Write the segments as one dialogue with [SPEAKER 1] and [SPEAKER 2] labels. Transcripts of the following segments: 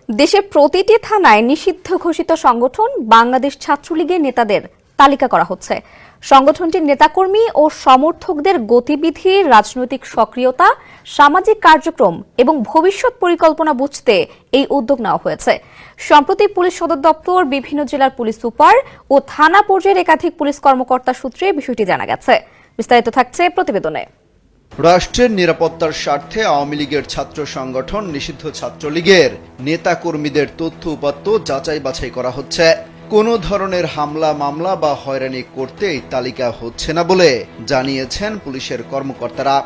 [SPEAKER 1] দেশের প্রতিটি থানায় নিষিদ্ধ ঘোষিত সংগঠন বাংলাদেশ ছাত্রলীগের নেতাদের তালিকা করা হচ্ছে। সংগঠনটির নেতাকর্মী ও সমর্থকদের গতিবিধি, রাজনৈতিক সক্রিয়তা, সামাজিক কার্যক্রম এবং ভবিষ্যৎ পরিকল্পনা বুঝতে এই উদ্যোগ নেওয়া হয়েছে। সম্প্রতি পুলিশ সদর দপ্তর, বিভিন্ন জেলার পুলিশ সুপার ও থানা পর্যায়ের একাধিক পুলিশ কর্মকর্তা সূত্রে বিষয়টি জানা গেছে। বিস্তারিত থাকছে প্রতিবেদনে।
[SPEAKER 2] রাষ্ট্রের নিরাপত্তার স্বার্থে আওয়ামী লীগের ছাত্র সংগঠন নিষিদ্ধ ছাত্রলীগের নেতাকর্মীদের তথ্য উপাত্ত যাচাই বাছাই করা হচ্ছে। কোনো ধরনের হামলা, মামলা বা হয়রানি করতে এই তালিকা হচ্ছে না বলে জানিয়েছেন পুলিশের কর্মকর্তারা।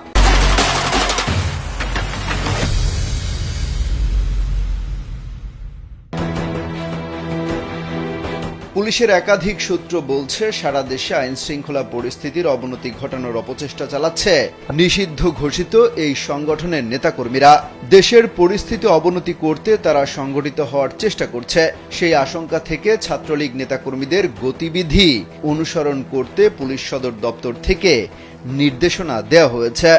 [SPEAKER 2] পুলিশের একাধিক সূত্র বলছে, সারা দেশে আইন শৃঙ্খলা পরিস্থিতির অবনতি ঘটানোর অপচেষ্টা চালাচ্ছে নিষিদ্ধ ঘোষিত এই সংগঠনের নেতাকর্মীরা। দেশের পরিস্থিতি অবনতি করতে তারা সংগঠিত হওয়ার চেষ্টা করছে। সেই আশঙ্কা থেকে ছাত্রলীগ নেতাকর্মীদের গতিবিধি অনুসরণ করতে পুলিশ সদর দপ্তর থেকে নির্দেশনা দেওয়া হয়েছে।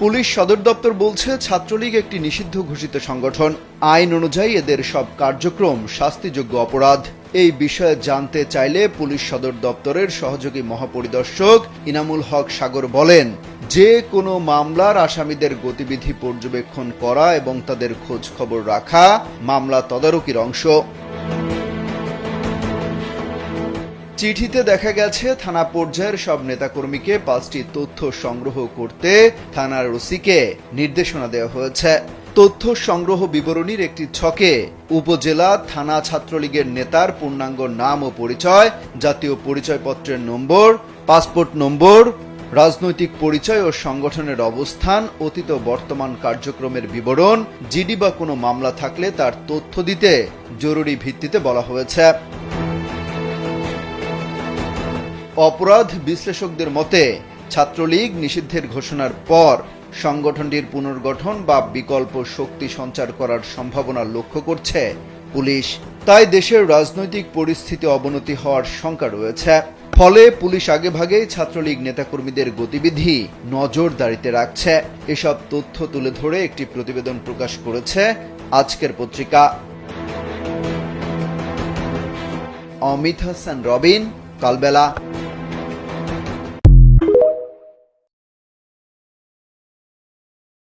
[SPEAKER 2] পুলিশ সদর দপ্তর বলছে, ছাত্রলীগ একটি নিষিদ্ধ ঘোষিত সংগঠন। আইন অনুযায়ী এদের সব কার্যক্রম শাস্তিযোগ্য অপরাধ। এই বিষয়ে জানতে চাইলে পুলিশ সদর দপ্তরের সহযোগী মহাপরিদর্শক ইনামুল হক সাগর বলেন, যে কোনো মামলার আসামিদের গতিবিধি পর্যবেক্ষণ করা এবং তাদের খোঁজ খবর রাখা মামলা তদারকির অংশ। চিঠিতে দেখা গেছে, থানা পর্যায়ের সব নেতাকর্মীকে 5টি তথ্য সংগ্রহ করতে থানার ওসিকে নির্দেশনা দেওয়া হয়েছে। তথ্য সংগ্রহ বিবরণীর একটি ছকে উপজেলা, থানা ছাত্রলীগের নেতার পূর্ণাঙ্গ নাম ও পরিচয়, জাতীয় পরিচয়পত্রের নম্বর, পাসপোর্ট নম্বর, রাজনৈতিক পরিচয় ও সংগঠনের অবস্থান, অতীত বর্তমান কার্যক্রমের বিবরণ, জিডি বা কোনো মামলা থাকলে তার তথ্য দিতে জরুরি ভিত্তিতে বলা হয়েছে। অপরাধ বিশ্লেষকদের মতে, ছাত্রলীগ নিষিদ্ধের ঘোষণার পর সংগঠনটির পুনর্গঠন বা বিকল্প শক্তি সঞ্চার করার সম্ভাবনা লক্ষ্য করছে পুলিশ। তাই দেশের রাজনৈতিক পরিস্থিতি অবনতি হওয়ার শঙ্কা রয়েছে। ফলে পুলিশ আগেভাগেই ছাত্রলীগ নেতাকর্মীদের গতিবিধি নজরদারিতে রাখছে। এসব তথ্য তুলে ধরে একটি প্রতিবেদন প্রকাশ করেছে আজকের পত্রিকা। অমিত হাসান রবিন, কালবেলা।